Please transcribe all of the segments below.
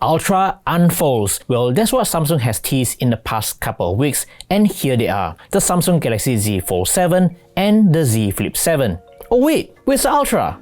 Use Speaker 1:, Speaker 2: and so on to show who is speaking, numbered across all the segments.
Speaker 1: Ultra unfolds. Well, that's what Samsung has teased in the past couple of weeks, and here they are, the Samsung Galaxy Z Fold 7 and the Z Flip 7. Oh wait, where's the Ultra?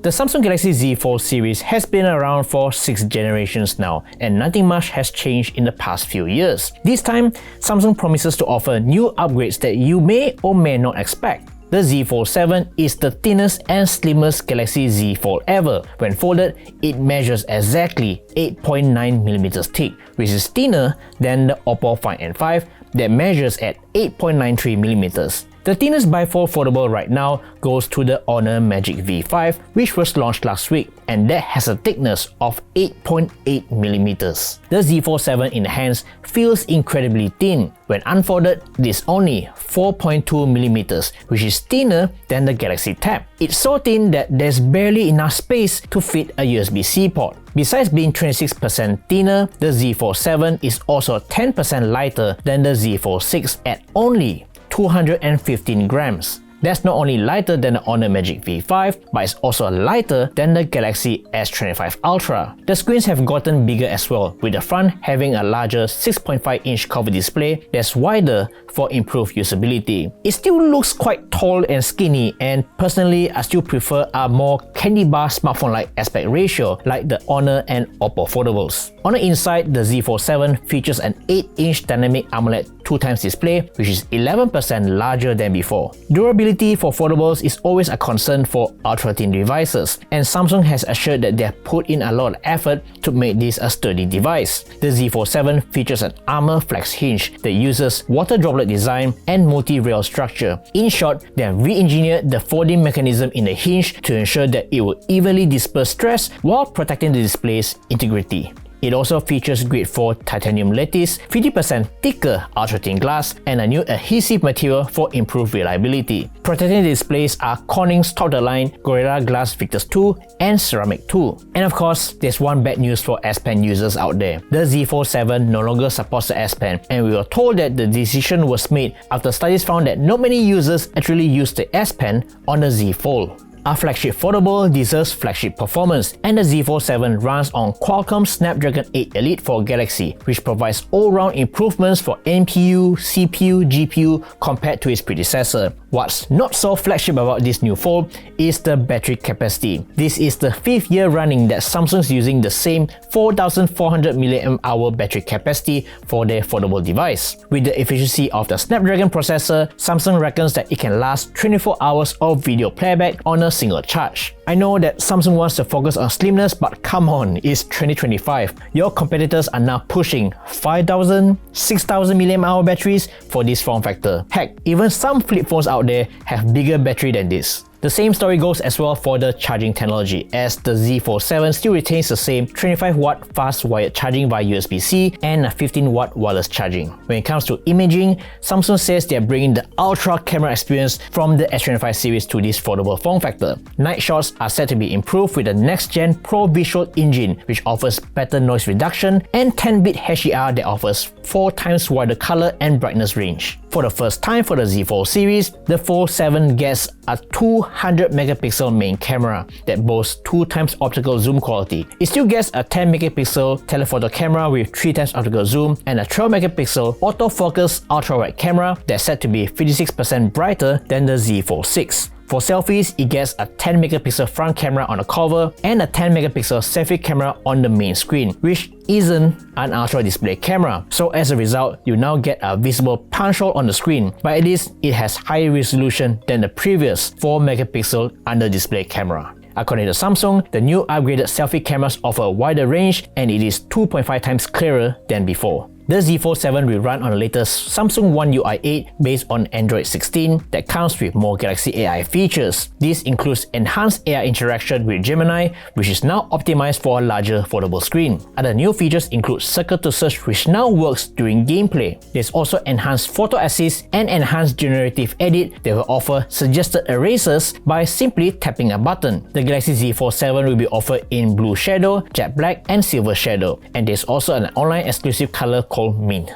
Speaker 1: The Samsung Galaxy Z Fold series has been around for 6 generations now, and nothing much has changed in the past few years. This time, Samsung promises to offer new upgrades that you may or may not expect. The Z Fold 7 is the thinnest and slimmest Galaxy Z Fold ever. When folded, it measures exactly 8.9mm thick, which is thinner than the Oppo Find N5 that measures at 8.93mm. The thinnest bifold foldable right now goes to the Honor Magic V5, which was launched last week, and that has a thickness of 8.8mm. The Z Fold 7 in the hands feels incredibly thin. When unfolded, it is only 4.2mm, which is thinner than the Galaxy Tab. It's so thin that there's barely enough space to fit a USB-C port. Besides being 26% thinner, the Z Fold 7 is also 10% lighter than the Z Fold 6 at only 215 grams. That's not only lighter than the Honor Magic V5, but it's also lighter than the Galaxy S25 Ultra. The screens have gotten bigger as well, with the front having a larger 6.5-inch cover display that's wider for improved usability. It still looks quite tall and skinny, and personally I still prefer a more candy bar smartphone-like aspect ratio like the Honor and Oppo foldables. On the inside, the Z Fold 7 features an 8-inch dynamic AMOLED 2x display, which is 11% larger than before. Durability for foldables is always a concern for ultra-thin devices, and Samsung has assured that they have put in a lot of effort to make this a sturdy device. The Z Fold 7 features an armor flex hinge that uses water droplet design and multi-rail structure. In short, they have re-engineered the folding mechanism in the hinge to ensure that it will evenly disperse stress while protecting the display's integrity. It also features grade 4 titanium lattice, 50% thicker ultra-thin glass, and a new adhesive material for improved reliability. Protecting the displays are Corning's top-of-the-line Gorilla Glass Victus 2 and Ceramic 2. And of course, there's one bad news for S Pen users out there. The Z Fold 7 no longer supports the S Pen, and we were told that the decision was made after studies found that not many users actually use the S Pen on the Z Fold. A flagship foldable deserves flagship performance, and the Z Fold 7 runs on Qualcomm's Snapdragon 8 Elite for Galaxy, which provides all-round improvements for NPU, CPU, GPU compared to its predecessor. What's not so flagship about this new fold is the battery capacity. This is the 5th year running that Samsung's using the same 4400 mAh battery capacity for their foldable device. With the efficiency of the Snapdragon processor, Samsung reckons that it can last 24 hours of video playback on a single charge. I know that Samsung wants to focus on slimness, but come on, it's 2025. Your competitors are now pushing 5000, 6000 mAh batteries for this form factor. Heck, even some flip phones out there have bigger battery than this. The same story goes as well for the charging technology, as the Z Fold 7 still retains the same 25W fast wired charging via USB-C and a 15W wireless charging. When it comes to imaging, Samsung says they are bringing the ultra camera experience from the S25 series to this foldable form factor. Night shots are set to be improved with the next-gen Pro Visual engine, which offers better noise reduction, and 10-bit HDR that offers 4 times wider color and brightness range. For the first time for the Z Fold series, the Fold 7 gets a 200 megapixel main camera that boasts 2 times optical zoom quality. It still gets a 10 megapixel telephoto camera with 3 times optical zoom and a 12 megapixel autofocus ultra-wide camera that's set to be 56% brighter than the Z Fold 6. For selfies, it gets a 10 megapixel front camera on the cover and a 10 megapixel selfie camera on the main screen, which isn't an ultra display camera. So as a result, you now get a visible punch hole on the screen, but at least it has higher resolution than the previous 4 megapixel under display camera. According to Samsung, the new upgraded selfie cameras offer a wider range and it is 2.5 times clearer than before. The Z Fold 7 will run on the latest Samsung One UI 8 based on Android 16 that comes with more Galaxy AI features. This includes enhanced AI interaction with Gemini, which is now optimized for a larger foldable screen. Other new features include Circle to Search, which now works during gameplay. There's also enhanced Photo Assist and enhanced Generative Edit that will offer suggested erasers by simply tapping a button. The Galaxy Z Fold 7 will be offered in Blue Shadow, Jet Black, and Silver Shadow, and there's also an online exclusive color called Mint.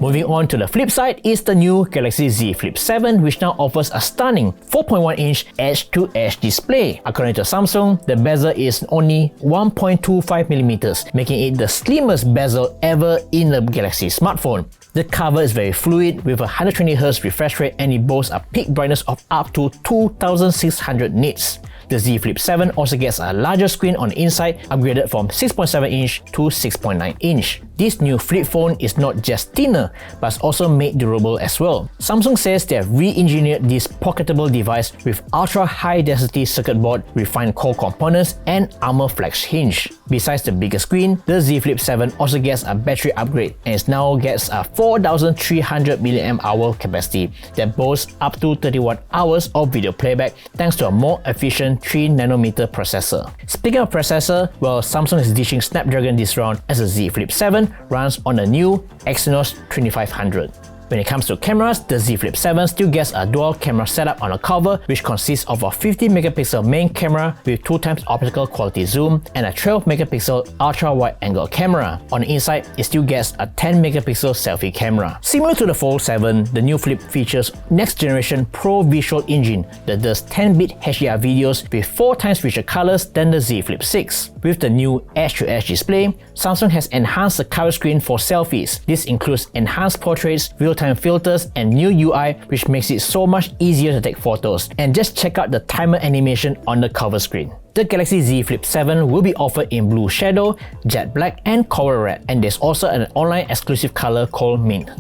Speaker 1: Moving on to the flip side is the new Galaxy Z Flip 7, which now offers a stunning 4.1-inch edge-to-edge display. According to Samsung, the bezel is only 1.25mm, making it the slimmest bezel ever in a Galaxy smartphone. The cover is very fluid with a 120Hz refresh rate, and it boasts a peak brightness of up to 2600 nits. The Z Flip 7 also gets a larger screen on the inside, upgraded from 6.7-inch to 6.9-inch. This new flip phone is not just thinner, but also made durable as well. Samsung says they have re-engineered this pocketable device with ultra-high-density circuit board, refined core components, and armor flex hinge. Besides the bigger screen, the Z Flip 7 also gets a battery upgrade and it now gets a 4300 mAh capacity that boasts up to 31 hours of video playback thanks to a more efficient 3nm processor. Speaking of processor, well, Samsung is dishing Snapdragon this round as the Z Flip 7 runs on the new Exynos 2500. When it comes to cameras, the Z Flip 7 still gets a dual camera setup on the cover, which consists of a 50MP main camera with 2x optical quality zoom and a 12MP ultra-wide angle camera. On the inside, it still gets a 10MP selfie camera. Similar to the Fold 7, the new Flip features next generation Pro Visual Engine that does 10-bit HDR videos with 4x richer colors than the Z Flip 6. With the new edge-to-edge display, Samsung has enhanced the cover screen for selfies. This includes enhanced portraits, real-time filters, and new UI, which makes it so much easier to take photos. And just check out the timer animation on the cover screen. The Galaxy Z Flip 7 will be offered in blue shadow, jet black, and coral red, and there's also an online exclusive color called Mint.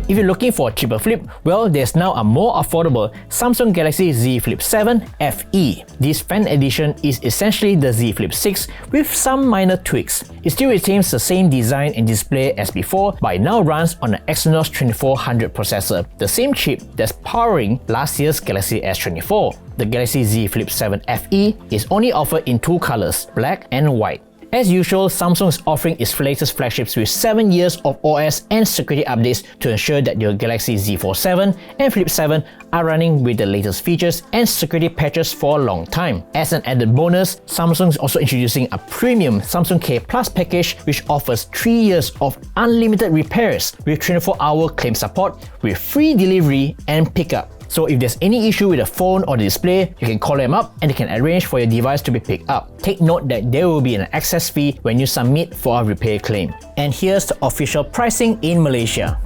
Speaker 1: If you're looking for a cheaper flip, well, there's now a more affordable Samsung Galaxy Z Flip 7 FE. This fan edition is essentially the Z Flip 6 with some minor tweaks. It still retains the same design and display as before, but it now runs on an Exynos 2400 processor, the same chip that's powering last year's Galaxy S24. The Galaxy Z Flip 7 FE is only offered in two colors, black and white. As usual, Samsung is offering its latest flagships with 7 years of OS and security updates to ensure that your Galaxy Z Fold 7 and Flip 7 are running with the latest features and security patches for a long time. As an added bonus, Samsung is also introducing a premium Samsung K Plus package which offers 3 years of unlimited repairs with 24-hour claim support with free delivery and pickup. So if there's any issue with the phone or the display, you can call them up and they can arrange for your device to be picked up. Take note that there will be an access fee when you submit for a repair claim. And here's the official pricing in Malaysia.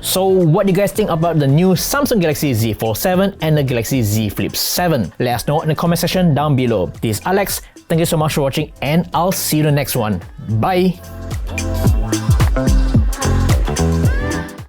Speaker 1: So what do you guys think about the new Samsung Galaxy Z Fold 7 and the Galaxy Z Flip 7? Let us know in the comment section down below. This is Alex, thank you so much for watching and I'll see you in the next one. Bye!